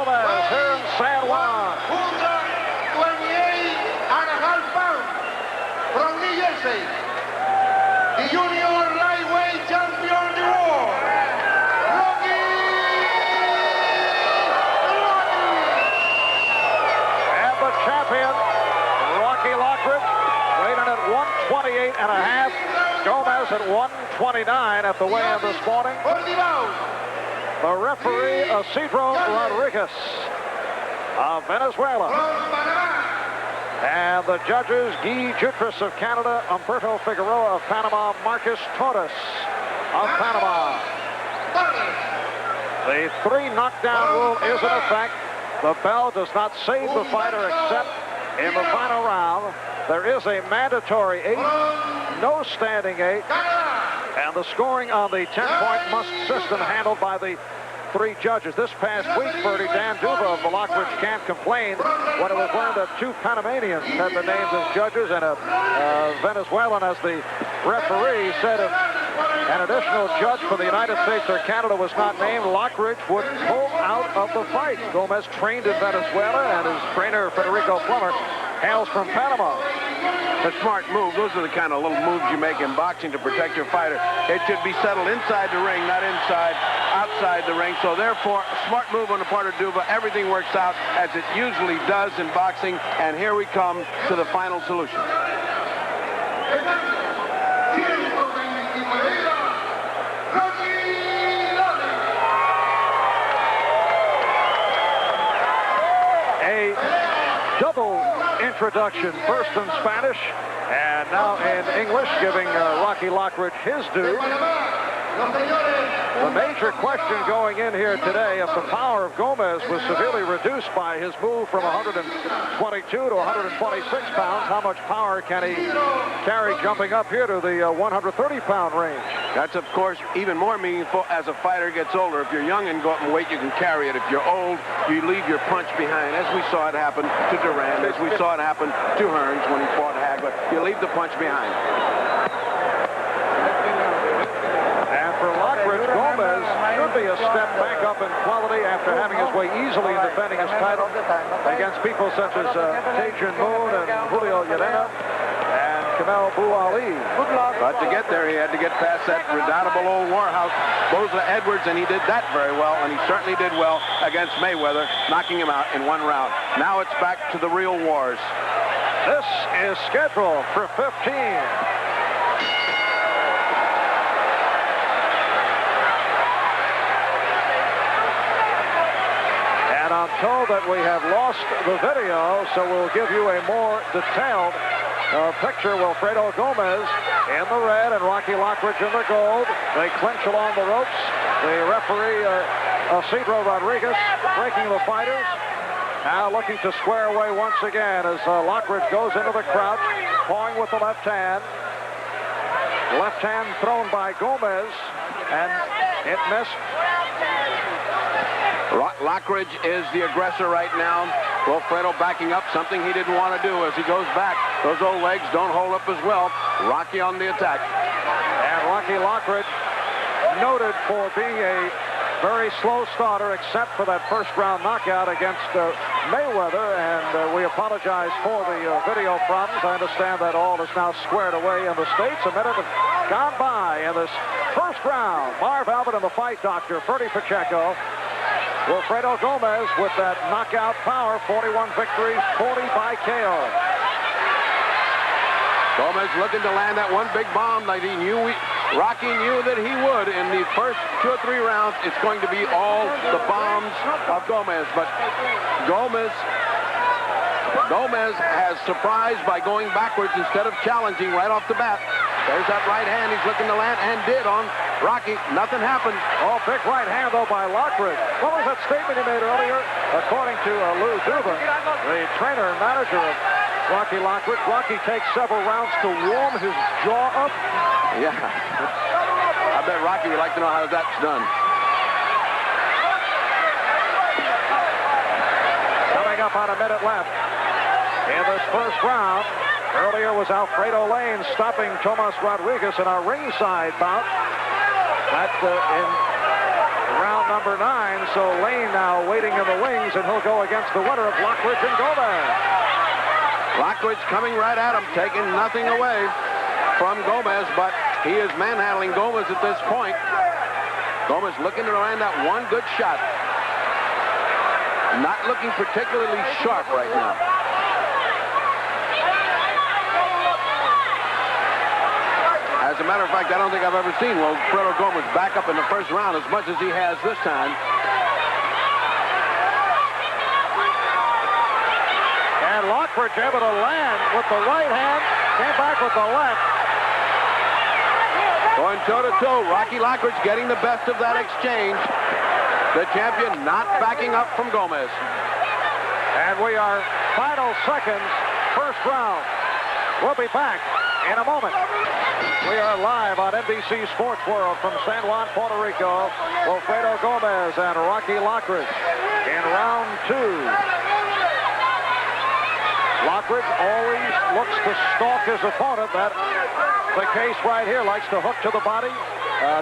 Gomez here in San Juan. 28.5 pounds from New Jersey, the junior lightweight champion of the world, And the champion, Rocky Lockridge, weighing in at 128.5. Gomez at 129 at the weigh-in this morning. The referee, Isidro Rodriguez of Venezuela. And the judges, Guy Jutras of Canada, Humberto Figueroa of Panama, Marcus Torres of Panama. The 3 knockdown rule is in effect. The bell does not save the fighter except in the final round. There is a mandatory 8, no standing 8, and the scoring on the 10-point must system handled by the 3 judges. This past week, Ferdy, Dan Duva of the Lockridge can't complain when it was learned that 2 Panamanians had been named as judges and a Venezuelan as the referee. Said if an additional judge for the United States or Canada was not named, Lockridge would pull out of the fight. Gomez trained in Venezuela, and his trainer, Federico Plummer, hails from Panama. A smart move. Those are the kind of little moves you make in boxing to protect your fighter. It should be settled inside the ring, not outside the ring. So therefore, smart move on the part of Duva. Everything works out as it usually does in boxing. And here we come to the final solution. A double introduction, first in Spanish and now in English, giving Rocky Lockridge his due. The major question going in here today, if the power of Gomez was severely reduced by his move from 122 to 126 pounds, how much power can he carry jumping up here to the 130-pound range? That's, of course, even more meaningful as a fighter gets older. If you're young and go up in weight, you can carry it. If you're old, you leave your punch behind, as we saw it happen to Duran, as we saw it happen to Hearns when he fought Hagler. You leave the punch behind. And for Lockridge, Gomez should be a step back up in quality after having his way easily in defending his title against people such as Tajin Moon and Julio Llerena and Kamel Bou Ali. But to get there, he had to get past that redoubtable old Warhouse, Boza Edwards, and he did that very well, and he certainly did well against Mayweather, knocking him out in 1 round. Now it's back to the real wars. This is scheduled for 15. And I'm told that we have lost the video, so we'll give you a more detailed picture. 윌프레도 Gomez in the red and Rocky Lockridge in the gold. They clinch along the ropes. The referee, Isidro Rodriguez, breaking the fighters. Now looking to square away once again as Lockridge goes into the crouch, pawing with the left hand. Left hand thrown by Gomez, and it missed. Lockridge is the aggressor right now. 윌프redo backing up, something he didn't want to do as he goes back. Those old legs don't hold up as well. Rocky on the attack. And Rocky Lockridge, noted for being a very slow starter, except for that first round knockout against Mayweather, and we apologize for the video problems. I understand that all is now squared away in the States. A minute has gone by in this first round. Marv Albert and the fight doctor, Ferdy Pacheco. 윌프redo Gomez with that knockout power, 41 victories, 40 by KO. Gomez looking to land that one big bomb that he knew, Rocky knew that he would. In the first 2 or 3 rounds, it's going to be all the bombs of Gomez. But Gomez has surprised by going backwards instead of challenging right off the bat. There's that right hand he's looking to land, and did on Rocky. Nothing happened. Oh, big right hand, though, by Lockridge. What was that statement he made earlier? According to Lou Duva, the trainer and manager of Rocky Lockridge, Rocky takes several rounds to warm his jaw up. Yeah. I bet Rocky would like to know how that's done. Coming up on a minute left in this first round. Earlier was Alfredo Lane stopping Tomas Rodriguez in our ringside bout. That in round number 9. So Lane now waiting in the wings, and he'll go against the winner of Lockridge and Gomez. Lockridge coming right at him, taking nothing away from Gomez, but he is manhandling Gomez at this point. Gomez looking to land that one good shot. Not looking particularly sharp right now. As a matter of fact, I don't think I've ever seen 윌프레도 Gomez back up in the first round as much as he has this time. And Lockridge able to land with the right hand, came back with the left. Going toe-to-toe, Rocky Lockridge getting the best of that exchange. The champion not backing up from Gomez. And we are final seconds, first round. We'll be back in a moment. We are live on NBC Sports World from San Juan, Puerto Rico. 윌프레도 Gomez and Rocky Lockridge in round 2. Lockridge always looks to stalk his opponent. That's the case right here. Likes to hook to the body.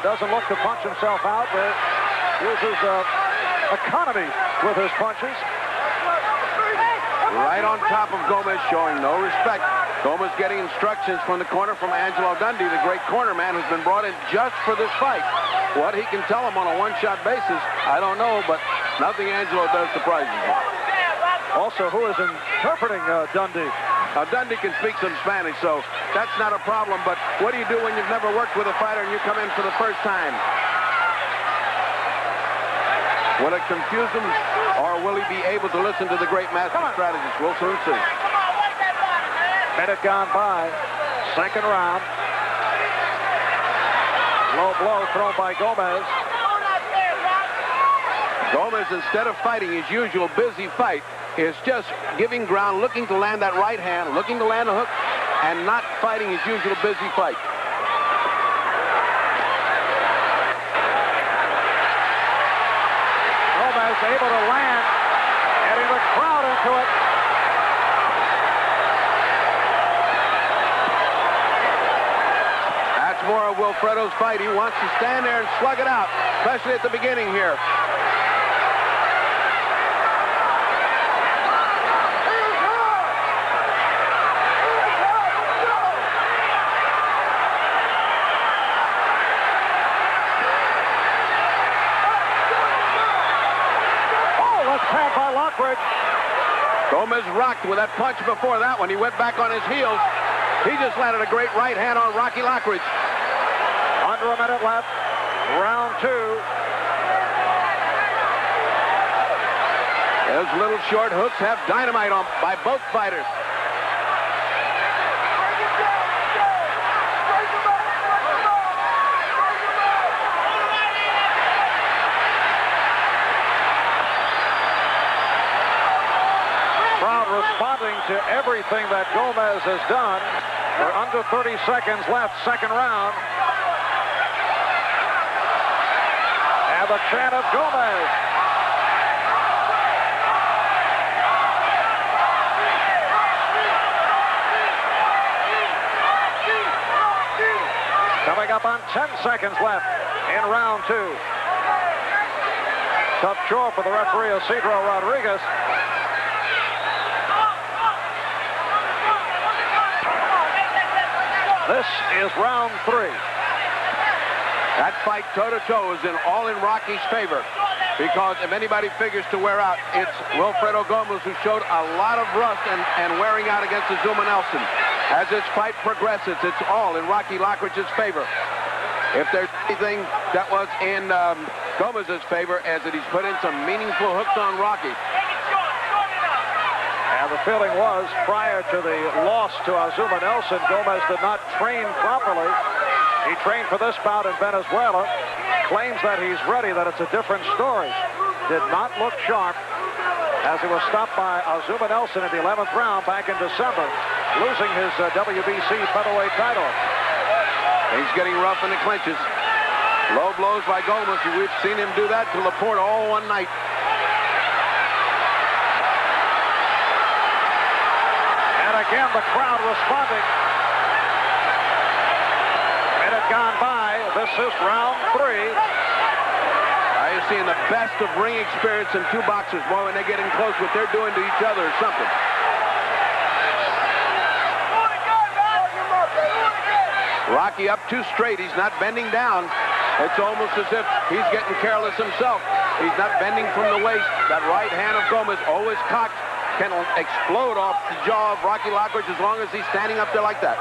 Doesn't look to punch himself out, but uses economy with his punches. Right on top of Gomez, showing no respect. Gomez getting instructions from the corner from Angelo Dundee, the great corner man who's been brought in just for this fight. What he can tell him on a one-shot basis, I don't know, but nothing Angelo does surprises me. Also, who is interpreting Dundee? Dundee can speak some Spanish, so that's not a problem, but what do you do when you've never worked with a fighter and you come in for the first time? Will it confuse him, or will he be able to listen to the great master strategist? We'll soon see. Minute gone by, second round. Low blow thrown by Gomez. Gomez, instead of fighting his usual busy fight, is just giving ground, looking to land that right hand, looking to land a hook, and not fighting his usual busy fight. Gomez able to land, getting the crowd into it. That's more of 윌프레도's fight. He wants to stand there and slug it out, especially at the beginning here. Gomez rocked with that punch before that one. He went back on his heels. He just landed a great right hand on Rocky Lockridge. Under a minute left. Round 2. Those little short hooks have dynamite on by both fighters. Responding to everything that Gomez has done. We're under 30 seconds left, second round. And the chant of Gomez. Coming up on 10 seconds left in round 2. Tough chore for the referee, Isidro Rodriguez. This is round 3. That fight toe-to-toe is all in Rocky's favor, because if anybody figures to wear out, it's 윌프레도 Gomez, who showed a lot of rust and wearing out against Azuma Nelson. As this fight progresses, it's all in Rocky Lockridge's favor. If there's anything that was in Gomez's favor, as that he's put in some meaningful hooks on Rocky. And the feeling was, prior to the loss to Azuma Nelson, Gomez did not train properly. He trained for this bout in Venezuela. Claims that he's ready, that it's a different story. Did not look sharp as he was stopped by Azuma Nelson in the 11th round back in December, losing his WBC featherweight title. He's getting rough in the clinches. Low blows by Gomez. We've seen him do that to Laporte all one night. Again, the crowd responding. Minute gone by. This is round 3. you're seeing the best of ring experience in two boxers. Boy, when they get in close, what they're doing to each other is something. Rocky up too straight. He's not bending down. It's almost as if he's getting careless himself. He's not bending from the waist. That right hand of Gomez, always cocked, can explode off the jaw of Rocky Lockridge as long as he's standing up there like that.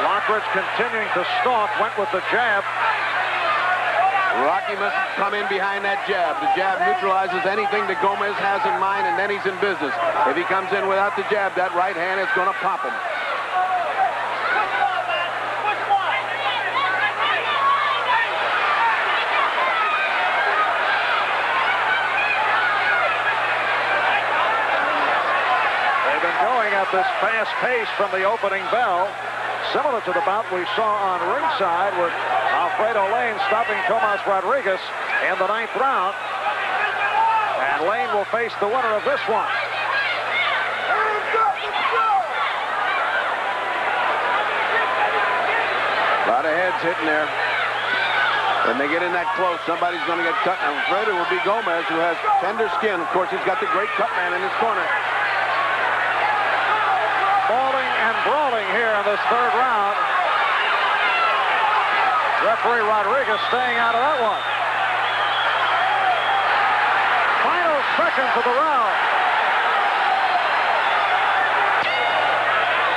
Lockridge continuing to stalk, went with the jab. Rocky must come in behind that jab. The jab neutralizes anything that Gomez has in mind, and then he's in business. If he comes in without the jab, that right hand is going to pop him. They've been going at this fast pace from the opening bell, similar to the bout we saw on ringside with Alfredo Lane stopping Tomas Rodriguez in the 9th round. And Lane will face the winner of this one. A lot of heads hitting there. When they get in that close, somebody's going to get cut. I'm afraid it will be Gomez, who has tender skin. Of course, he's got the great cut man in his corner. Falling and brawling here in this 3rd round. Referee Rodriguez staying out of that one. Final seconds of the round.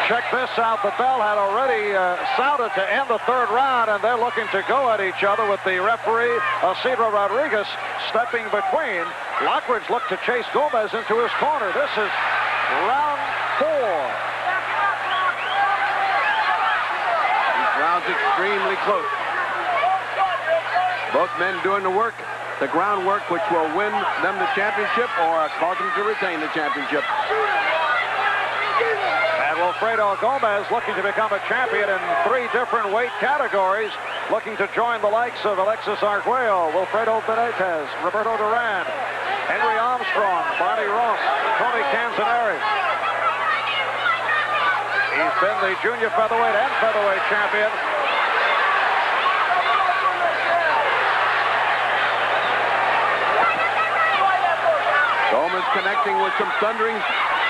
Check this out. The bell had already sounded to end the 3rd round, and they're looking to go at each other with the referee, Isidro Rodriguez, stepping between. Lockridge looked to chase Gomez into his corner. This is round 4. These rounds extremely close. Both men doing the work, the groundwork, which will win them the championship or cause them to retain the championship. And Wilfredo Gomez looking to become a champion in 3 different weight categories, looking to join the likes of Alexis Arguello, Wilfredo Benitez, Roberto Duran, Henry Armstrong, Barney Ross, Tony Canzoneri. He's been the junior featherweight and featherweight champion. Gomez connecting with some thundering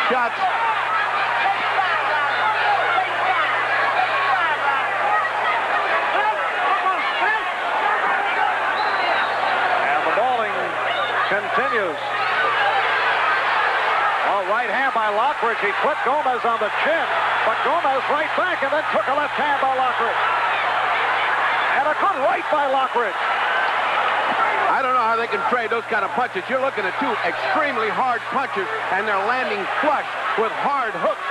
shots. And the bowling continues. Oh, right hand by Lockridge. He put Gomez on the chin, but Gomez right back and then took a left hand by Lockridge. And a good right by Lockridge. I don't know how they can trade those kind of punches. You're looking at 2 extremely hard punches, and they're landing flush with hard hooks.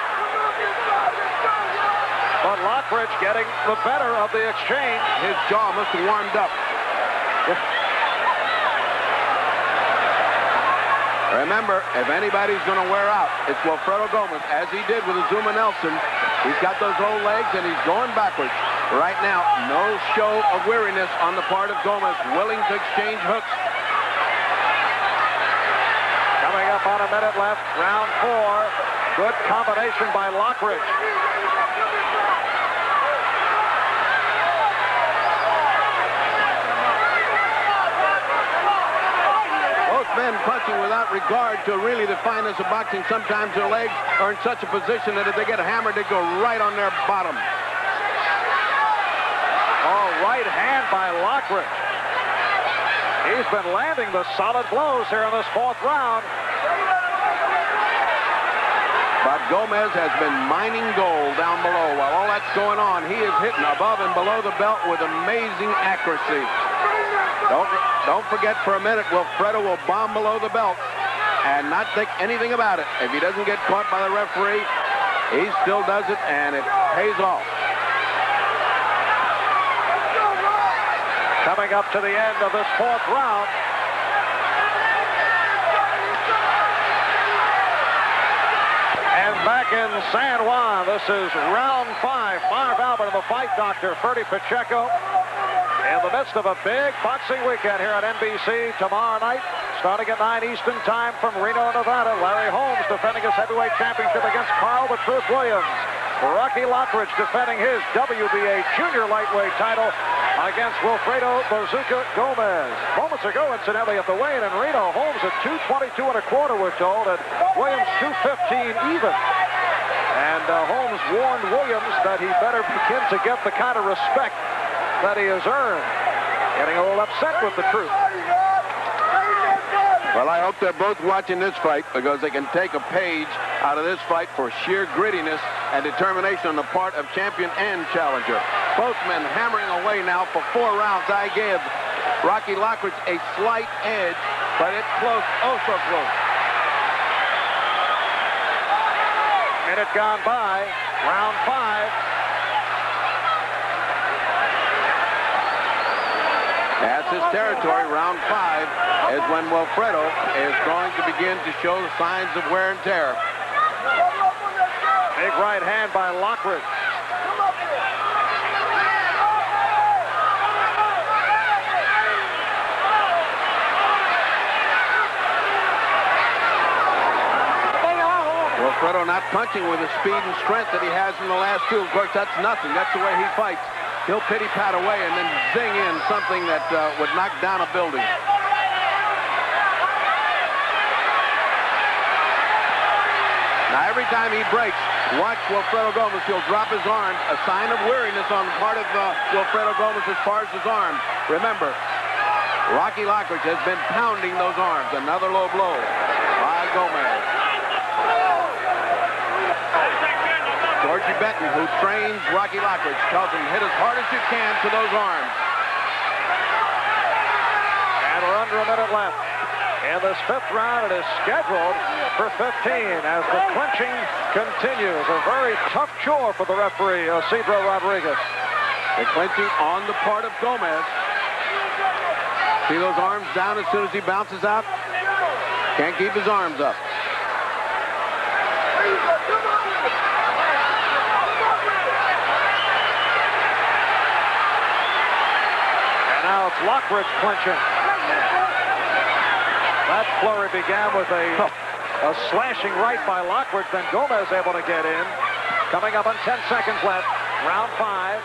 But Lockridge getting the better of the exchange. His jaw must have warmed up. Remember, if anybody's going to wear out, it's Wilfredo Gomez, as he did with Azuma Nelson. He's got those old legs, and he's going backwards. Right now, no show of weariness on the part of Gomez, willing to exchange hooks. Coming up on a minute left, round 4. Good combination by Lockridge. Both men punching without regard to really the fineness of boxing. Sometimes their legs are in such a position that if they get hammered, they go right on their bottom. Oh, right hand by Lockridge. He's been landing the solid blows here in this 4th round. But Gomez has been mining gold down below. While all that's going on, he is hitting above and below the belt with amazing accuracy. Don't forget for a minute, Wilfredo will bomb below the belt and not think anything about it. If he doesn't get caught by the referee, he still does it, and it pays off. Coming up to the end of this 4th round. And back in San Juan, this is round 5. Marv Albert and the fight doctor, Ferdy Pacheco, in the midst of a big boxing weekend here at NBC tomorrow night, starting at 9 Eastern time from Reno, Nevada. Larry Holmes defending his heavyweight championship against Carl the Truth Williams. Rocky Lockridge defending his WBA Junior lightweight title against 윌프레도 Bazooka Gomez. Moments ago, incidentally, at the weigh-in in Reno, Holmes at 222.25, we're told, and Williams 215 even. And Holmes warned Williams that he better begin to get the kind of respect that he has earned. Getting a little upset with the Truth. Well, I hope they're both watching this fight because they can take a page out of this fight for sheer grittiness and determination on the part of champion and challenger. Both men hammering away now for 4 rounds. I gave Rocky Lockridge a slight edge, but it's close, oh so close. Minute gone by, round 5. That's his territory. Round 5 is when 윌프레도 is going to begin to show signs of wear and tear. Big right hand by Lockridge. 윌fredo not punching with the speed and strength that he has in the last 2. Of course, that's nothing. That's the way he fights. He'll pity-pat away and then zing in something that would knock down a building. Now, every time he breaks, watch 윌프레도 Gomez. He'll drop his arm, a sign of weariness on the part of 윌fredo Gomez as far as his arm. Remember, Rocky Lockridge has been pounding those arms. Another low blow by Gomez. Georgie Benton, who trains Rocky Lockridge, tells him hit as hard as you can to those arms. And we're under a minute left. In this 5th round, it is scheduled for 15 as the clinching continues. A very tough chore for the referee, Isidro Rodriguez. The clinching on the part of Gomez. See those arms down as soon as he bounces out? Can't keep his arms up. Now it's Lockridge clinching. That flurry began with a slashing right by Lockridge, then Gomez able to get in. Coming up on 10 seconds left, round 5.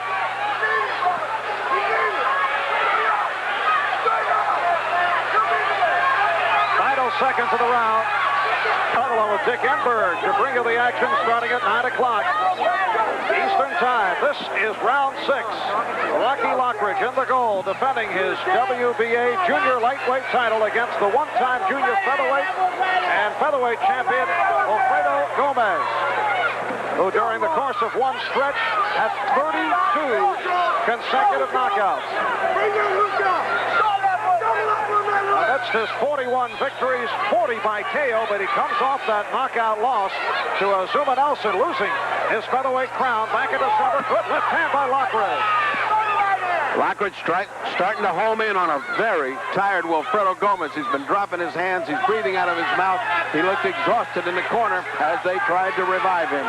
Final seconds of the round. Along with Dick Enberg to bring you the action starting at 9 o'clock Eastern time. This is round 6. Rocky Lockridge in the goal, defending his WBA Junior lightweight title against the one-time junior featherweight and featherweight champion 윌프레도 Gomez, who during the course of one stretch had 32 consecutive knockouts. Amidst his 41 victories, 40 by KO, but he comes off that knockout loss to Azuma Nelson, losing his featherweight crown back in December. Good left hand by Lockridge. Lockridge starting to home in on a very tired 윌프레도 Gomez. He's been dropping his hands. He's breathing out of his mouth. He looked exhausted in the corner as they tried to revive him.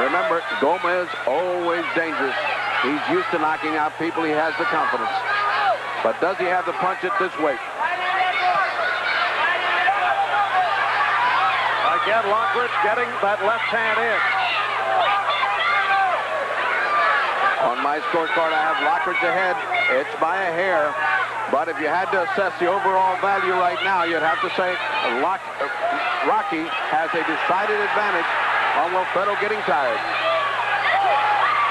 Remember, Gomez always dangerous. He's used to knocking out people. He has the confidence. But does he have the punch at this weight? Again, Lockridge getting that left hand in. On my scorecard, I have Lockridge ahead. It's by a hair. But if you had to assess the overall value right now, you'd have to say Rocky has a decided advantage on 윌프레도 getting tired.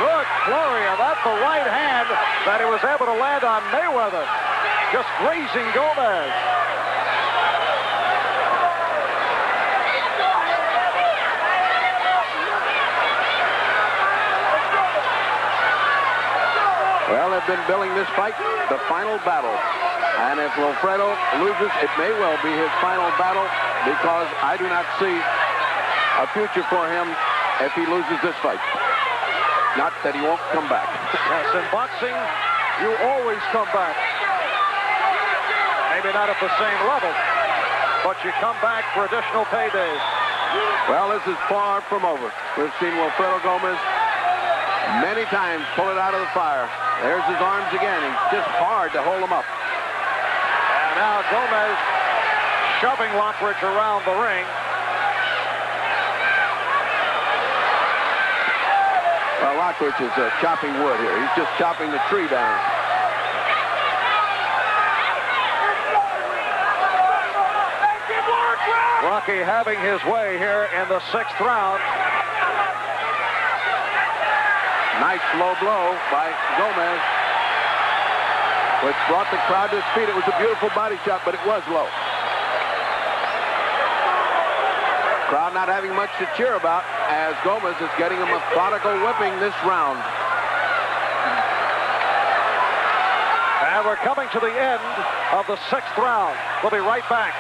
Good flurry, and that's the right hand that he was able to land on Mayweather. Just grazing Gomez. Well, they've been billing this fight the final battle. And if 윌프레도 loses, it may well be his final battle because I do not see a future for him if he loses this fight. Not that he won't come back. Yes, in boxing, you always come back. Maybe not at the same level, but you come back for additional paydays. Well, this is far from over. We've seen 윌프레도 Gomez many times pull it out of the fire. There's his arms again. He's just hard to hold him up. And now Gomez shoving Lockridge around the ring. Well, Lockridge is chopping wood here. He's just chopping the tree down. Rocky having his way here in the 6th round. Nice low blow by Gomez, which brought the crowd to its feet. It was a beautiful body shot, but it was low. Crowd not having much to cheer about as Gomez is getting a methodical whipping this round. And we're coming to the end of the 6th round. We'll be right back.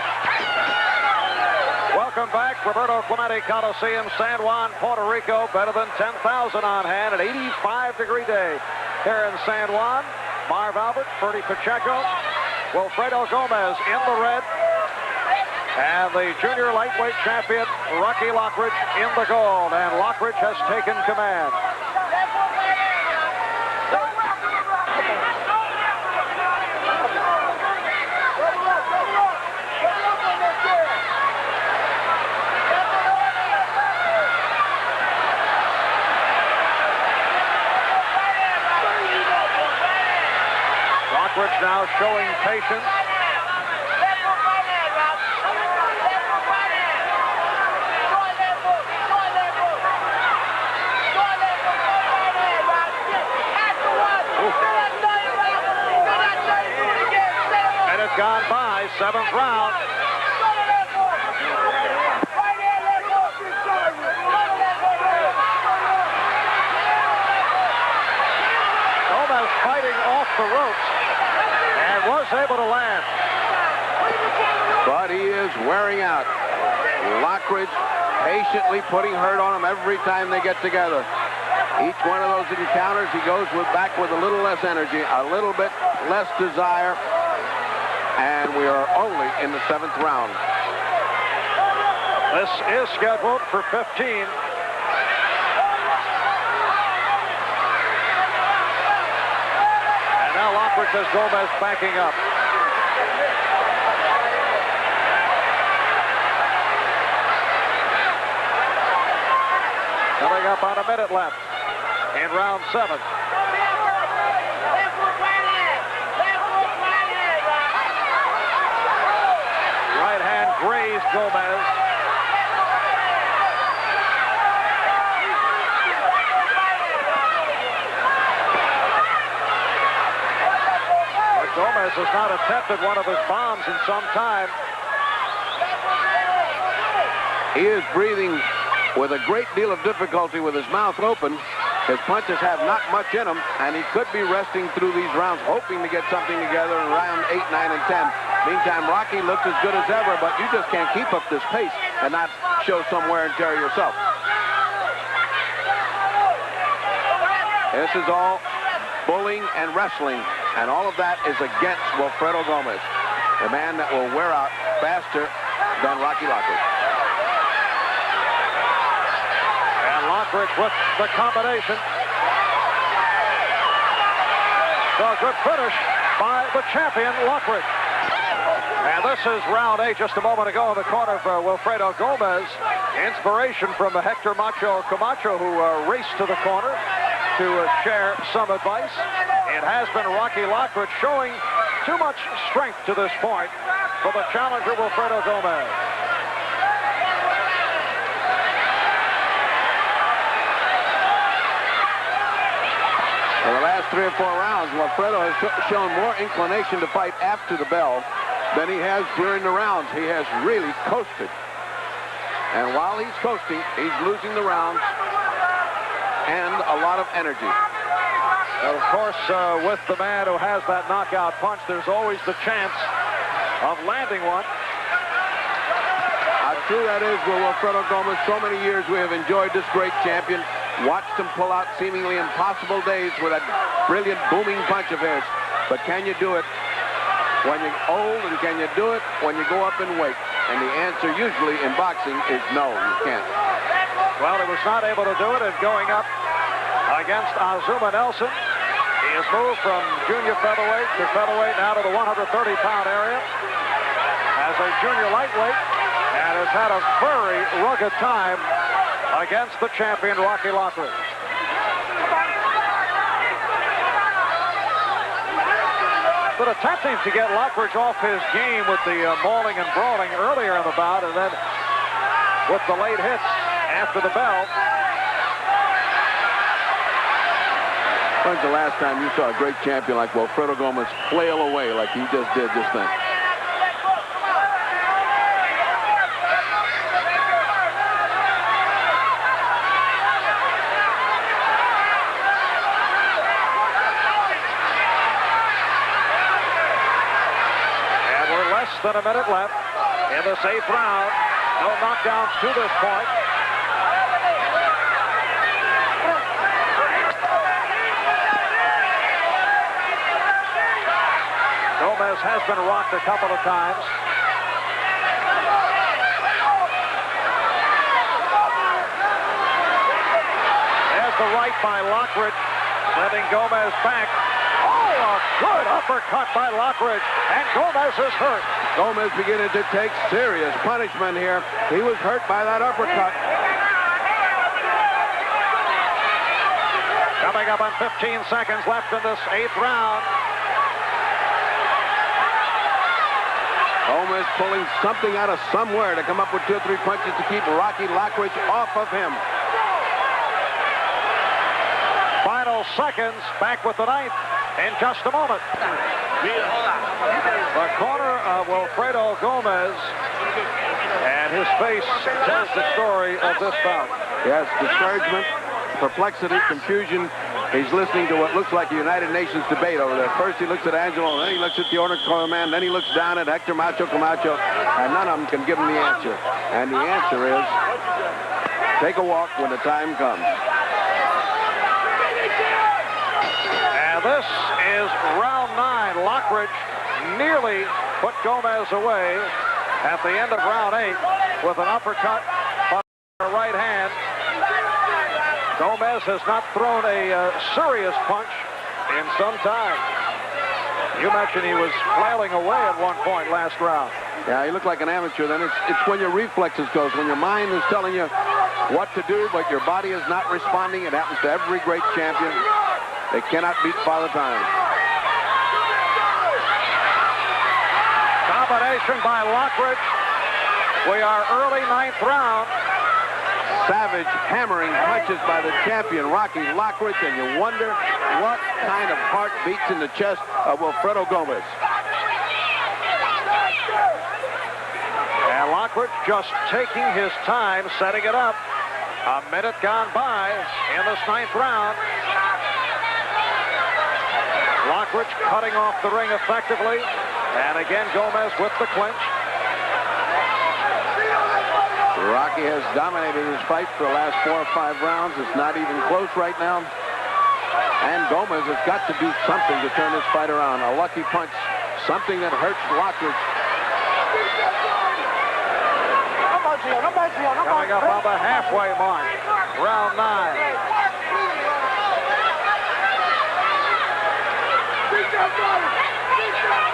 Welcome back, Roberto-Clemente Coliseum, San Juan, Puerto Rico. Better than 10,000 on hand. An 85-degree day here in San Juan. Marv Albert, Ferdy Pacheco, 윌프레도 Gomez in the red. And the junior lightweight champion, Rocky Lockridge, in the gold. And Lockridge has taken command. Lockridge now showing patience. Minute gone by, 7th round. Gomez fighting off the ropes and was able to land. But he is wearing out. Lockridge patiently putting hurt on him every time they get together. Each one of those encounters, he goes back with a little less energy, a little bit less desire, and we are only in the 7th round. This is scheduled for 15. And now Lockridge has Gomez backing up. Coming up on a minute left in round 7. Right hand grazed Gomez. But Gomez has not attempted one of his bombs in some time. He is breathing with a great deal of difficulty with his mouth open. His punches have not much in them, and he could be resting through these rounds, hoping to get something together in round 8, 9, and 10. Meantime, Rocky looks as good as ever, but you just can't keep up this pace and not show some wear and tear yourself. This is all bullying and wrestling, and all of that is against 윌프레도 Gomez, the man that will wear out faster than Rocky Lockridge. Lockridge with the combination. So a good finish by the champion, Lockridge. And this is round 8 just a moment ago in the corner of 윌프레도 Gomez. Inspiration from Hector Macho Camacho, who raced to the corner to share some advice. It has been Rocky Lockridge showing too much strength to this point for the challenger, 윌프레do Gomez. For the last 3 or 4 rounds, 윌프레do has shown more inclination to fight after the bell than he has during the rounds. He has really coasted. And while he's coasting, he's losing the rounds and a lot of energy. Of course, with the man who has that knockout punch, there's always the chance of landing one. How true that is with 윌프레do Gomez. So many years we have enjoyed this great champion. Watched him pull out seemingly impossible days with that brilliant booming punch of his. But can you do it when you're old, and can you do it when you go up in weight? And the answer usually in boxing is no, you can't. Well, he was not able to do it in going up against Azuma Nelson. He has moved from junior featherweight to featherweight now to the 130-pound area as a junior lightweight, and has had a very rugged time against the champion, Rocky Lockridge. But attempting to get Lockridge off his game with the mauling and brawling earlier in the bout, and then with the late hits after the bell. When's the last time you saw a great champion like 윌프레도 Gomez flail away like he just did just then? Than a minute left in this 8th round. No knockdowns to this point. Gomez has been rocked a couple of times. There's the right by Lockridge, sending Gomez back. Oh, a good uppercut by Lockridge, and Gomez is hurt. Gomez beginning to take serious punishment here. He was hurt by that uppercut. Coming up on 15 seconds left in this 8th round. Gomez pulling something out of somewhere to come up with 2 or 3 punches to keep Rocky Lockridge off of him. Final seconds, back with the 9th in just a moment. The corner of 윌프레도 Gomez, and his face tells the story of this bout. Yes, discouragement, perplexity, confusion. He's listening to what looks like a United Nations debate over there. First he looks at Angelo, then he looks at the Ornico man, then he looks down at Hector Macho Camacho, and none of them can give him the answer. And the answer is, take a walk when the time comes. And this is round 9. Lockridge nearly put Gomez away at the end of round 8 with an uppercut by the right hand. Gomez has not thrown a serious punch in some time. You mentioned he was flailing away at one point last round. Yeah, he looked like an amateur then. It's when your reflexes goes, when your mind is telling you what to do, but your body is not responding. It happens to every great champion. They cannot beat Father Time. Combination by Lockridge. We are early 9th round. Savage hammering punches by the champion, Rocky Lockridge, and you wonder what kind of heart beats in the chest of 윌프레도 Gomez. And Lockridge just taking his time, setting it up. A minute gone by in this 9th round. Lockridge cutting off the ring effectively. And again, Gomez with the clinch. Rocky has dominated his fight for the last 4 or 5 rounds. It's not even close right now. And Gomez has got to do something to turn this fight around. A lucky punch, something that hurts Lockridge. Coming up on the halfway mark, round 9.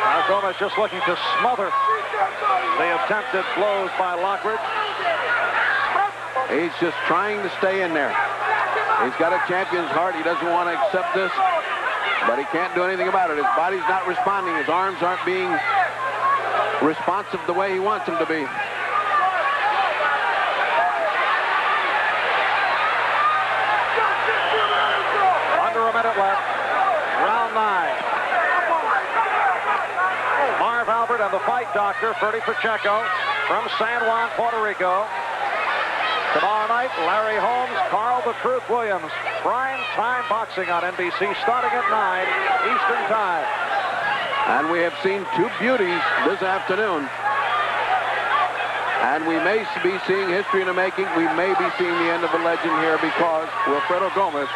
Now Gomez just looking to smother the attempted blows by Lockridge. He's just trying to stay in there. He's got a champion's heart. He doesn't want to accept this, but he can't do anything about it. His body's not responding. His arms aren't being responsive the way he wants them to be. Under a minute left. Round 9. Marv Albert and the fight doctor, Ferdy Pacheco, from San Juan, Puerto Rico. Tomorrow night, Larry Holmes, Carl the Truth Williams. Prime time boxing on NBC starting at 9 Eastern Time. And we have seen 2 beauties this afternoon. And we may be seeing history in the making. We may be seeing the end of a legend here because 윌프레도 Gomez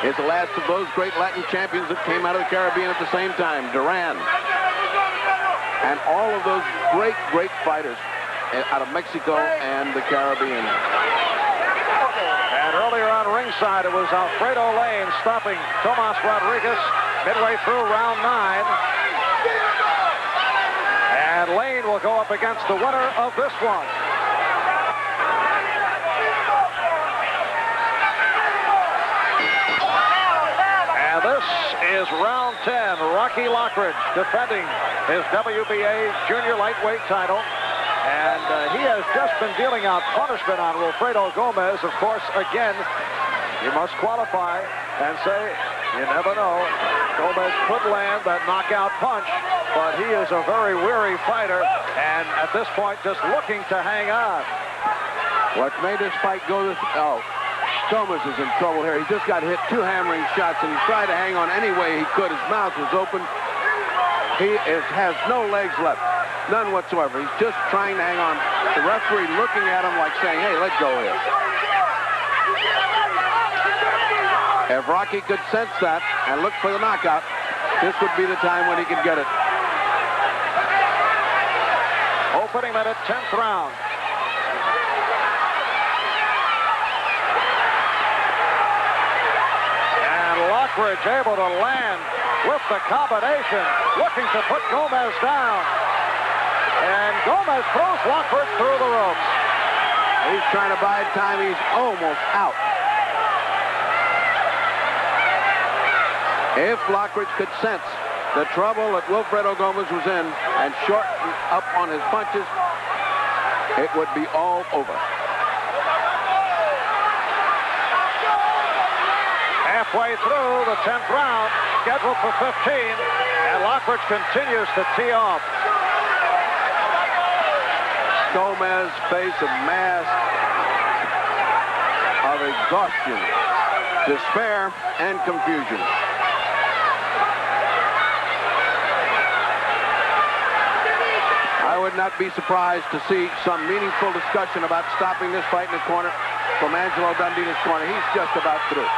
is the last of those great Latin champions that came out of the Caribbean at the same time. Duran. And all of those great, great fighters out of Mexico and the Caribbean. And earlier on ringside, it was Alfredo Lane stopping Tomas Rodriguez midway through round 9. And Lane will go up against the winner of this one. And this is round 10. Rocky Lockridge defending his WBA Junior lightweight title. And he has just been dealing out punishment on 윌프레도 Gomez. Of course, again, you must qualify and say, you never know. Gomez could land that knockout punch, but he is a very weary fighter, and at this point, just looking to hang on. What made this fight go this... Oh, Gomez is in trouble here. He just got hit 2 hammering shots, and he tried to hang on any way he could. His mouth was open. He has no legs left. None whatsoever. He's just trying to hang on. The referee looking at him like saying, hey, let go here. If Rocky could sense that and look for the knockout, this would be the time when he could get it. Opening minute, 10th round. And Lockridge able to land with the combination, looking to put Gomez down. And Gomez throws Lockridge through the ropes. He's trying to buy time. He's almost out. If Lockridge could sense the trouble that 윌프레도 Gomez was in and shorten up on his punches, it would be all over. Halfway through the 10th round, scheduled for 15, and Lockridge continues to tee off. Gomez face a mask of exhaustion, despair, and confusion. I would not be surprised to see some meaningful discussion about stopping this fight in the corner from Angelo Dundina's corner. He's just about through.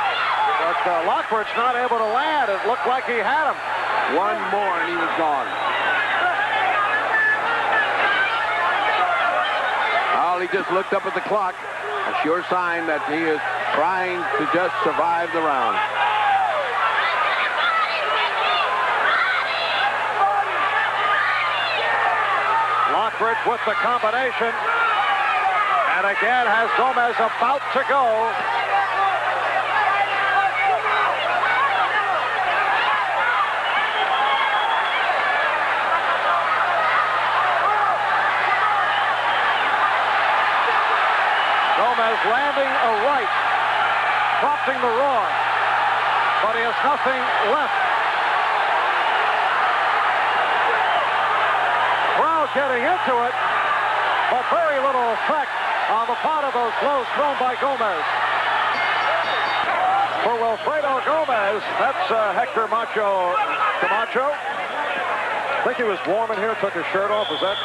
But Lockridge not able to land. It looked like he had him. One more and he was gone. Well, he just looked up at the clock. A sure sign that he is trying to just survive the round. Lockridge with the combination. And again has Gomez about to go. Gomez landing a right, prompting the roar, but he has nothing left. Crowd getting into it, but very little effect on the part of those blows thrown by Gomez. For 윌프레도 Gomez, that's Hector Macho Camacho. I think he was warm in here, took his shirt off. Is that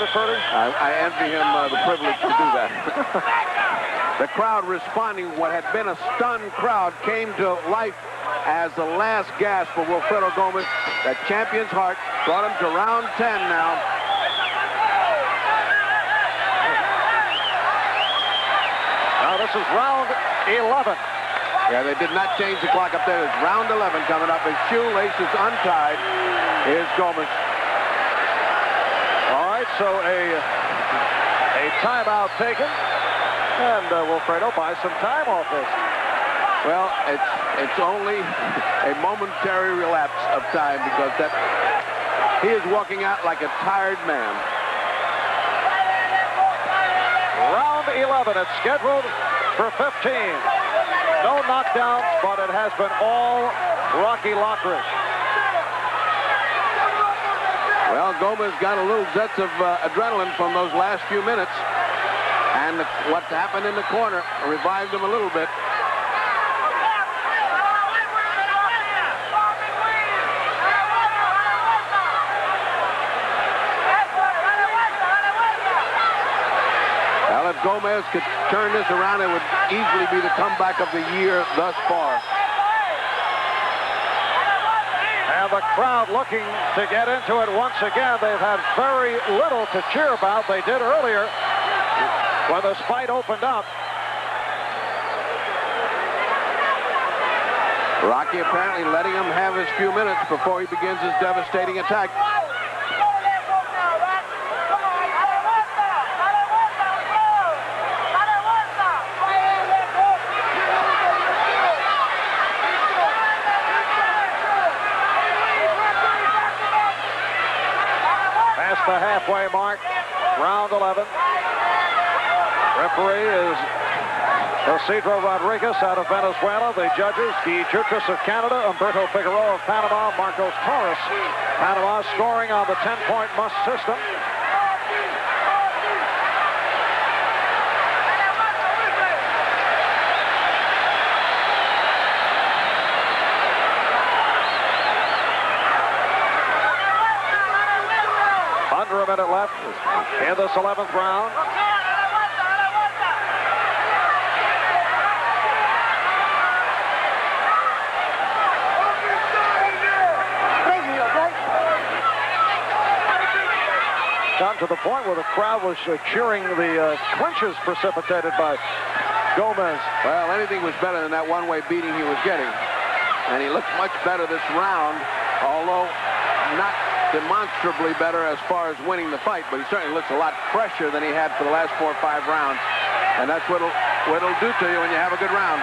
it, Ferdy? I envy him the privilege to do that. The crowd responding, what had been a stunned crowd, came to life as the last gasp for 윌프레도 Gomez. The champion's heart brought him to round 10 now. Now this is round 11. Yeah, they did not change the clock up there. It's round 11 coming up. His shoelaces untied. Here's Gomez. All right, so a timeout taken. And 윌프레do buys some time off this. Well, it's only a momentary relapse of time because he is walking out like a tired man. Round 11, it's scheduled for 15. No knockdown, but it has been all Rocky Lockridge. Well, Gomez got a little zest of adrenaline from those last few minutes. And what happened in the corner revived him a little bit. Well, if Gomez could turn this around, it would easily be the comeback of the year thus far. And the crowd looking to get into it once again. They've had very little to cheer about. They did earlier when this fight opened up. Rocky apparently letting him have his few minutes before he begins his devastating attack. Past the halfway mark, round 11. Referee is Isidro Rodriguez out of Venezuela. The judges, Guy Chutras of Canada, Humberto Figueroa of Panama, Marcos Torres. Panama scoring on the 10-point must system. Under a minute left in this 11th round. Got to the point where the crowd was cheering the clinches precipitated by Gomez. Well, anything was better than that one-way beating he was getting. And he looked much better this round, although not demonstrably better as far as winning the fight, but he certainly looks a lot fresher than he had for the last 4 or 5 rounds. And that's what it'll do to you when you have a good round.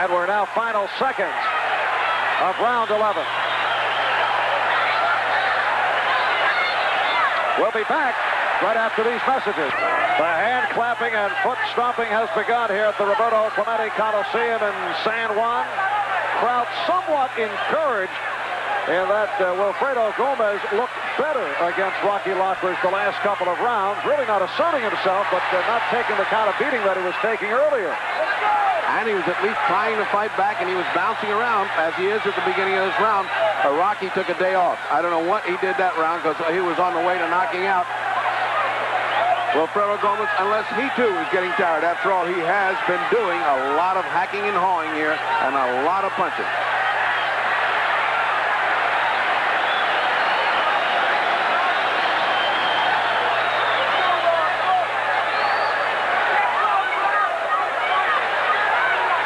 And we're now final seconds of round 11. We'll be back right after these messages. The hand clapping and foot stomping has begun here at the Roberto Clemente Coliseum in San Juan. Crowd somewhat encouraged in that Wilfredo Gomez looked better against Rocky Lockridge the last couple of rounds. Really not asserting himself, but not taking the kind of beating that he was taking earlier. And he was at least trying to fight back, and he was bouncing around as he is at the beginning of this round. Rocky took a day off. I don't know what he did that round because he was on the way to knocking out Wilfredo Gomez, unless he too is getting tired. After all, he has been doing a lot of hacking and hawing here and a lot of punching.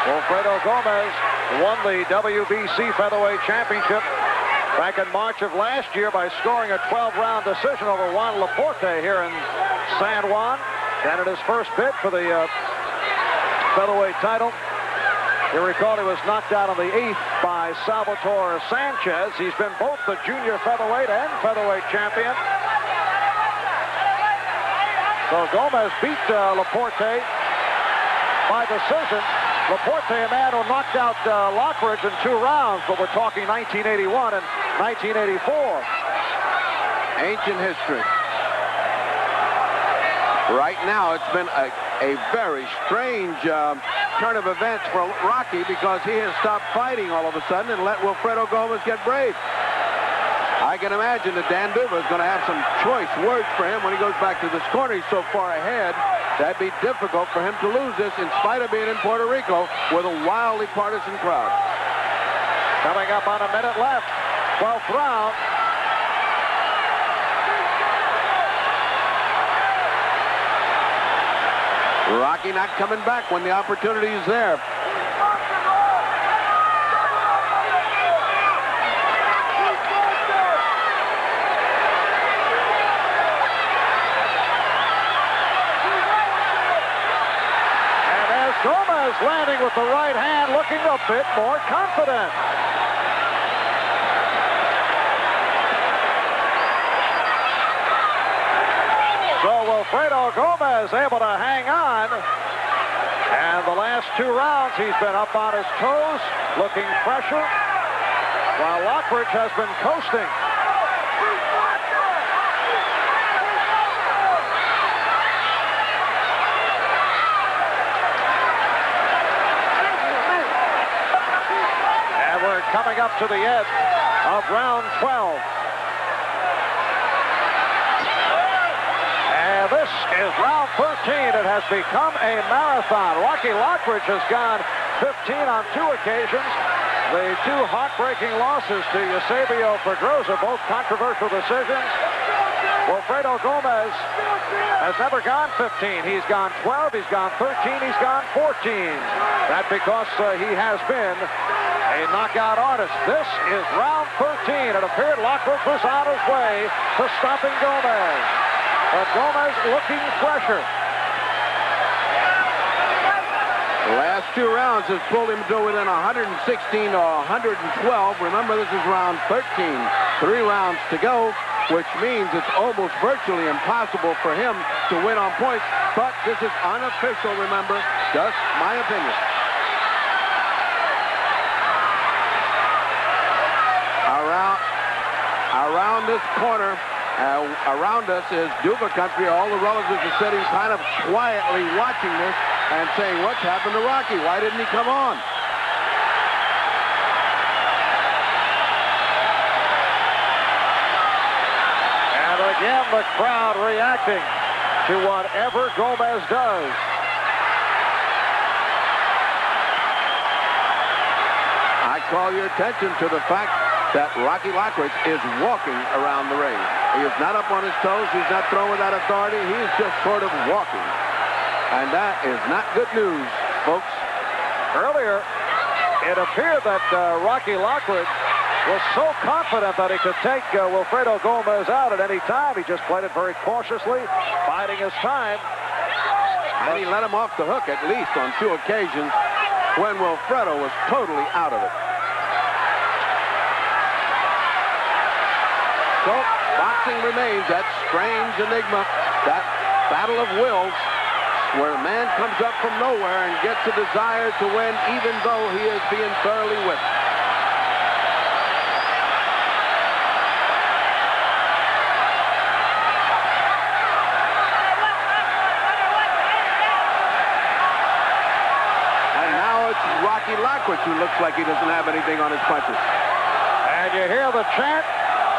Wilfredo Gomez won the WBC Featherweight Championship back in March of last year by scoring a 12-round decision over Juan Laporte here in San Juan. And in his first bid for the featherweight title, you recall he was knocked out on the 8th by Salvatore Sanchez. He's been both the junior featherweight and featherweight champion. So Gomez beat Laporte by decision. Laporte, a man who knocked out Lockridge in 2 rounds, but we're talking 1981 and 1984. Ancient history. Right now, it's been a very strange turn of events for Rocky because he has stopped fighting all of a sudden and let Wilfredo Gomez get brave. I can imagine that Dan Duva is going to have some choice words for him when he goes back to this corner. He's so far ahead, that'd be difficult for him to lose this in spite of being in Puerto Rico with a wildly partisan crowd. Coming up on a minute left, 12th round. Rocky not coming back when the opportunity is there. Gomez landing with the right hand, looking a bit more confident. So Wilfredo Gomez able to hang on. And the last 2 rounds, he's been up on his toes, looking fresher, while Lockridge has been coasting. Coming up to the end of round 12. And this is round 13. It has become a marathon. Rocky Lockridge has gone 15 on 2 occasions. The 2 heartbreaking losses to Eusebio Pedrosa, both controversial decisions. Wilfredo Gomez has never gone 15. He's gone 12, he's gone 13, he's gone 14. That's because he has been a knockout artist. This is round 13. It appeared Lockwood was on his way to stopping Gomez. But Gomez looking fresher. The last 2 rounds has pulled him to within 116 or 112. Remember, this is round 13. 3 rounds to go, which means it's almost virtually impossible for him to win on points. But this is unofficial, remember, just my opinion. Around this corner, around us is Duva country. All the relatives are sitting kind of quietly watching this and saying, what's happened to Rocky? Why didn't he come on? And again, the crowd reacting to whatever Gomez does. I call your attention to the fact that Rocky Lockridge is walking around the ring. He is not up on his toes. He's not throwing with that authority. He's just sort of walking. And that is not good news, folks. Earlier, it appeared that Rocky Lockridge was so confident that he could take Wilfredo Gomez out at any time. He just played it very cautiously, biding his time. And he let him off the hook at least on 2 occasions when Wilfredo was totally out of it. So, boxing remains that strange enigma, that battle of wills, where a man comes up from nowhere and gets a desire to win even though he is being thoroughly whipped. And now it's Rocky Lockridge who looks like he doesn't have anything on his punches. And you hear the chant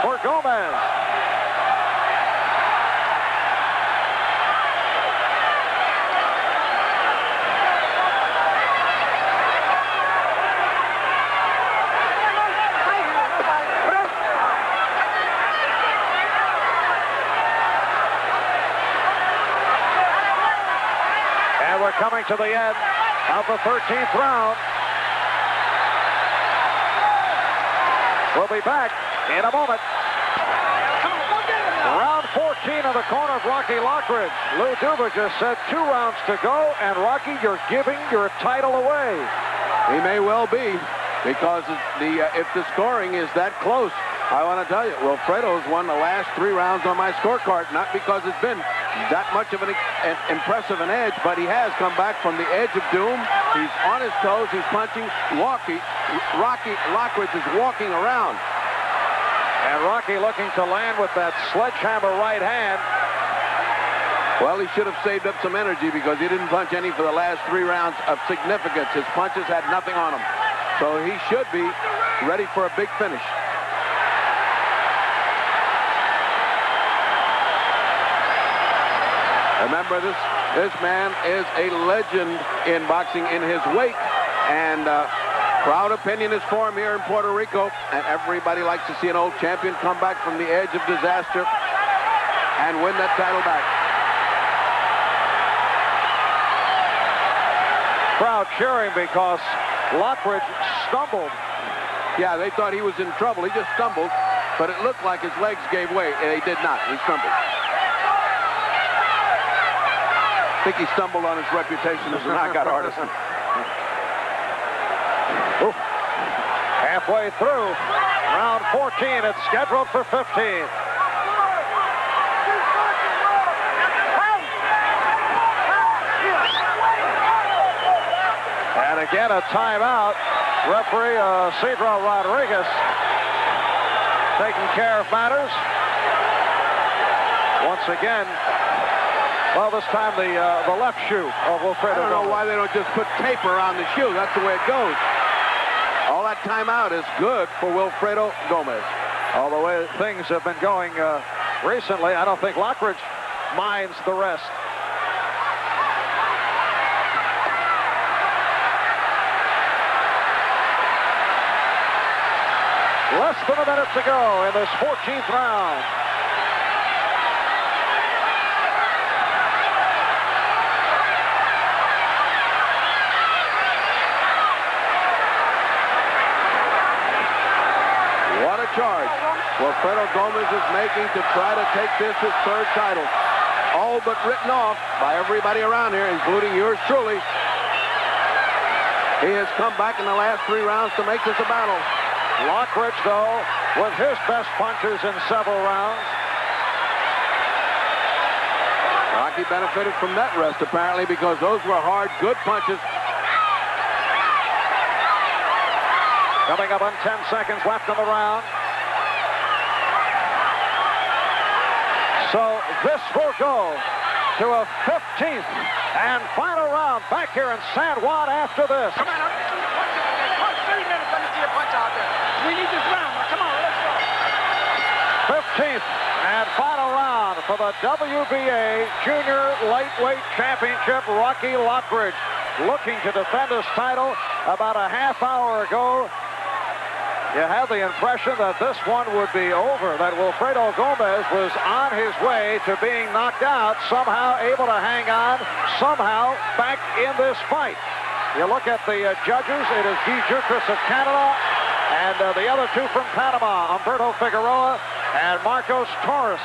for Gomez. And we're coming to the end of the 13th round. We'll be back in a moment. Round 14 in the corner of Rocky Lockridge. Lou Duva just said 2 rounds to go, and Rocky, you're giving your title away. He may well be, because if the scoring is that close, I want to tell you, Wilfredo's won the last 3 rounds on my scorecard, not because it's been that much of an impressive an edge, but he has come back from the edge of doom. He's on his toes, he's punching. Rocky Lockridge is walking around. And Rocky looking to land with that sledgehammer right hand. Well, he should have saved up some energy because he didn't punch any for the last 3 rounds of significance. His punches had nothing on him. So he should be ready for a big finish. Remember, this man is a legend in boxing in his wake. And crowd opinion is for him here in Puerto Rico, and everybody likes to see an old champion come back from the edge of disaster and win that title back. Crowd cheering because Lockridge stumbled. Yeah, they thought he was in trouble. He just stumbled, but it looked like his legs gave way. They did not. He stumbled. I think he stumbled on his reputation as a knockout artist. Halfway through round 14, it's scheduled for 15. And again, a timeout. Referee Cedro Rodriguez taking care of matters. Once again, well, this time the left shoe of Wilfredo. I don't know why they don't just put tape around the shoe. That's the way it goes. All that timeout is good for Wilfredo Gomez. All the way things have been going recently, I don't think Lockridge minds the rest. Less than a minute to go in this 14th round. What a charge Wilfredo Gomez is making to try to take this his third title. All but written off by everybody around here, including yours truly. He has come back in the last 3 rounds to make this a battle. Lockridge, though, with his best punches in several rounds. Rocky benefited from that rest, apparently, because those were hard, good punches. Coming up on 10 seconds left in the round. So this will go to a 15th and final round back here in San Juan after this. Come on, punch 3 minutes. Let me see a punch out there. We need this round. Come on, let's go. 15th and final round for the WBA Junior Lightweight Championship. Rocky Lockridge looking to defend his title. About a half hour ago, you had the impression that this one would be over, that Wilfredo Gomez was on his way to being knocked out, somehow able to hang on, somehow back in this fight. You look at the judges, it is Guy Jutras of Canada and the other 2 from Panama, Humberto Figueroa and Marcos Torres,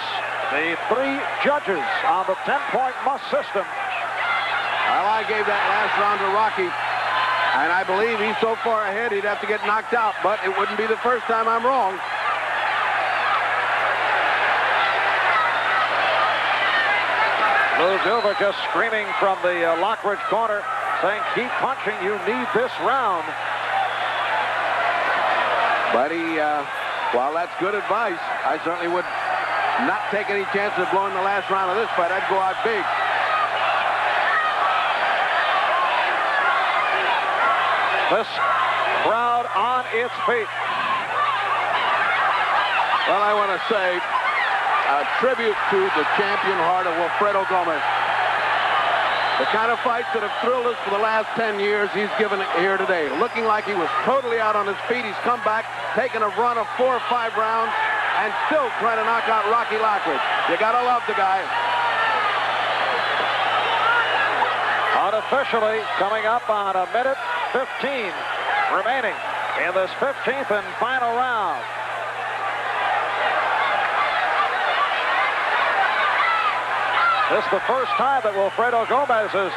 the 3 judges on the 10-point must system. Well, I gave that last round to Rocky. And I believe he's so far ahead he'd have to get knocked out, but it wouldn't be the first time I'm wrong. Lou Silva just screaming from the Lockridge corner, saying, keep punching, you need this round. But while that's good advice, I certainly would not take any chances of blowing the last round of this fight. I'd go out big. This crowd on its feet. Well, I want to say a tribute to the champion heart of Wilfredo Gomez. The kind of fights that have thrilled us for the last 10 years, he's given it here today. Looking like he was totally out on his feet. He's come back, taken a run of 4 or 5 rounds, and still trying to knock out Rocky Lockridge. You got to love the guy. Unofficially, coming up on a minute 15 remaining in this 15th and final round. This is the first time that Wilfredo Gomez has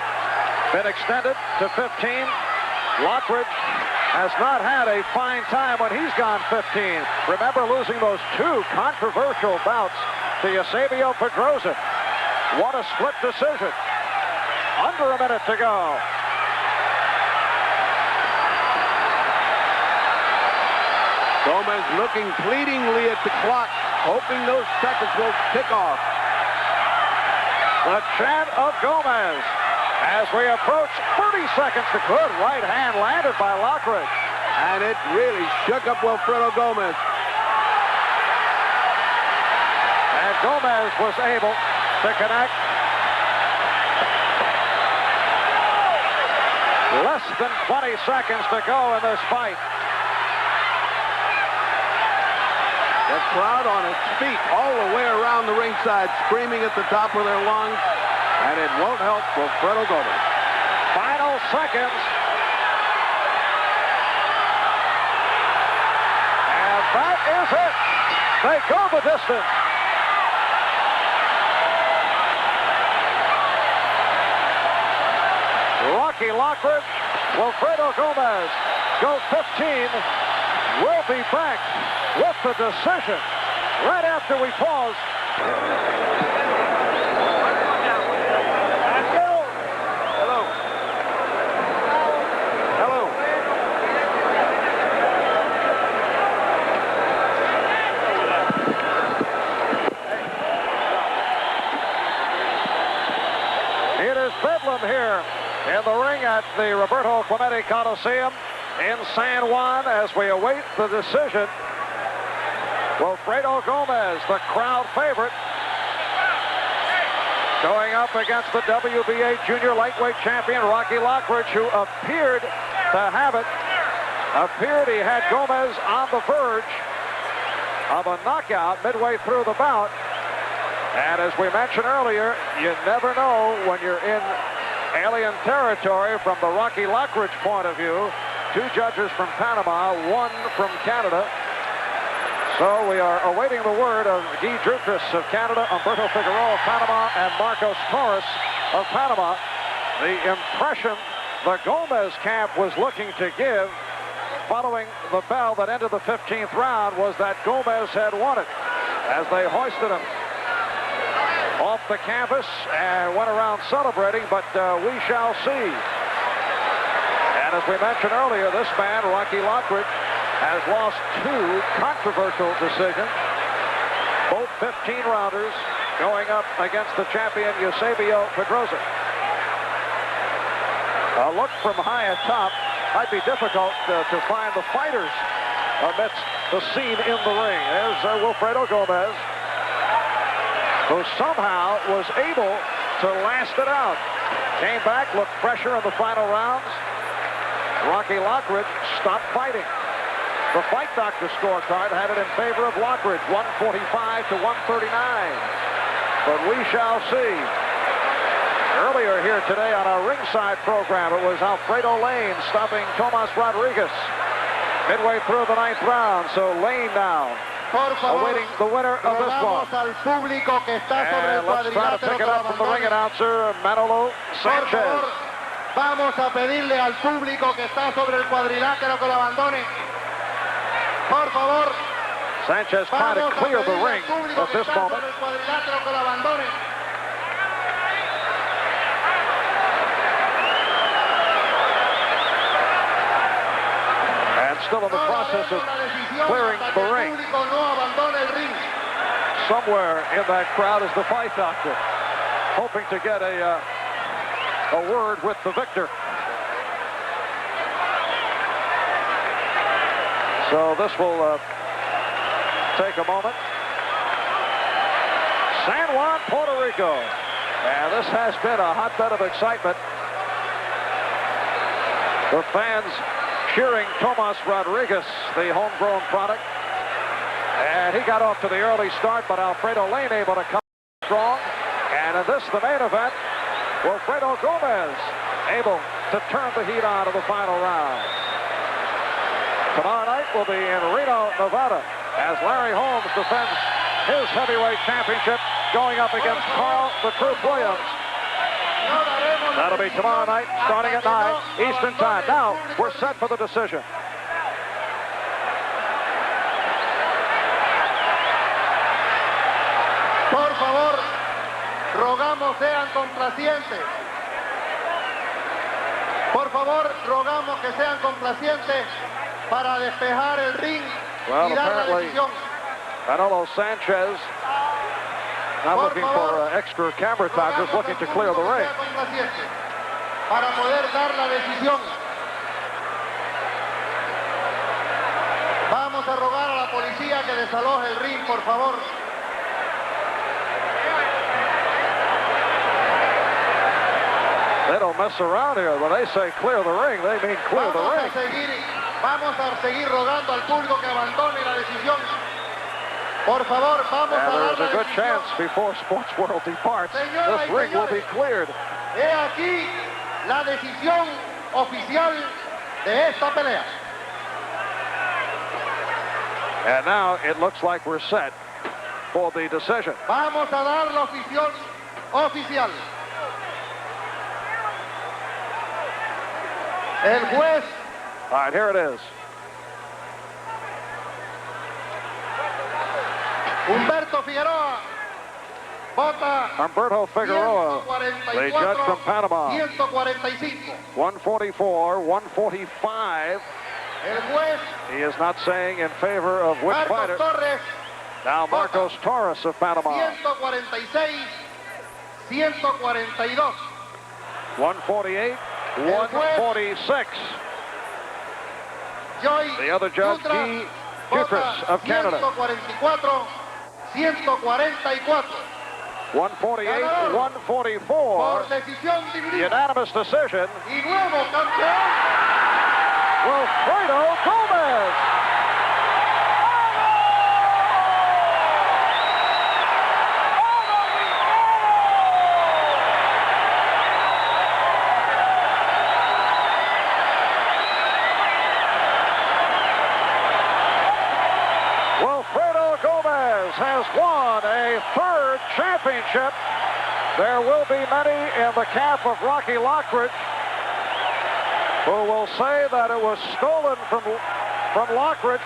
been extended to 15. Lockridge has not had a fine time when he's gone 15. Remember losing those 2 controversial bouts to Eusebio Pedrosa. What a split decision. Under a minute to go. Gomez looking pleadingly at the clock, hoping those seconds will tick off. The chant of Gomez as we approach 30 seconds. The good right hand landed by Lockridge. And it really shook up Wilfredo Gomez. And Gomez was able to connect. Less than 20 seconds to go in this fight. The crowd on its feet all the way around the ringside, screaming at the top of their lungs, and it won't help Wilfredo Gomez. Final seconds. And that is it. They go the distance. Rocky Lockridge, Wilfredo Gomez go 15. We'll be back with the decision right after we pause. Hello. Hello. It is bedlam here in the ring at the Roberto Clemente Coliseum in San Juan as we await the decision. Wilfredo Gomez, the crowd favorite, going up against the WBA Junior Lightweight Champion Rocky Lockridge, who appeared to have it. Appeared he had Gomez on the verge of a knockout midway through the bout. And as we mentioned earlier, you never know when you're in alien territory from the Rocky Lockridge point of view. 2 judges from Panama, 1 from Canada. So we are awaiting the word of Guy Drucas of Canada, Humberto Figueroa of Panama, and Marcos Torres of Panama. The impression the Gomez camp was looking to give following the bell that ended the 15th round was that Gomez had won it as they hoisted him off the canvas and went around celebrating, but we shall see. And as we mentioned earlier, this man, Rocky Lockridge, has lost 2 controversial decisions, both 15-rounders, going up against the champion Eusebio Pedrosa. A look from high atop might be difficult to find the fighters amidst the scene in the ring. There's 윌프레도 Gomez, who somehow was able to last it out. Came back, looked pressure in the final rounds. Rocky Lockridge stopped fighting. The fight doctor scorecard had it in favor of Lockridge, 145 to 139. But we shall see. Earlier here today on our ringside program, it was Alfredo Lane stopping Tomas Rodriguez midway through the 9th round. So Lane now awaiting the winner of this one. And let's try to pick it up from the ring announcer, Manolo Sanchez. Vamos a pedirle al público que está sobre el cuadrilátero que lo abandone. Por favor. Sanchez trying to clear the ring at this moment. And still in the process of clearing the ring. Somewhere in that crowd is the fight doctor, hoping to get a word with the victor. So this will take a moment. San Juan, Puerto Rico. And this has been a hotbed of excitement. The fans cheering Tomas Rodriguez, the homegrown product. And he got off to the early start, but Alfredo Lane able to come strong. And in this, the main event, 윌프레도 Gomez able to turn the heat on in the final round. Tomorrow night will be in Reno, Nevada, as Larry Holmes defends his heavyweight championship going up against Carl the Truth Williams. That'll be tomorrow night, starting at 9 Eastern Time. Now, we're set for the decision. Por favor, rogamos sean complacientes. Por favor, rogamos que sean complacientes para despejar el ring y dar la decisión. Manolo Sanchez not looking for extra camera time, just looking to clear the ring. Para poder dar la decisión. Vamos a rogar a la policía que desaloje el ring, por favor. They don't mess around here. When they say clear the ring, they mean clear the ring. Vamos a seguir rogando al público que abandone la decisión. Por favor, vamos a dar la decisión. There's a good chance before Sports World departs, this ring will be cleared. He aquí la decisión oficial de esta pelea. And now it looks like we're set for the decision. Vamos a dar la decisión oficial. El juez. All right, here it is. Humberto Figueroa vota Humberto Figueroa, the judge from Panama. 145. 144, 145. El juez. He is not saying in favor of which fighter. Torres. Now Marcos Torres of Panama. 146, 142. 148, 146. The other judge, Guy Drucas of Canada. 144, 144. 148, 144. Por decisión dividida. Unanimous decision. Y nuevo campeón. 윌프레도 Gomez. 윌프redo has won a third championship. There will be many in the camp of Rocky Lockridge who will say that it was stolen from Lockridge.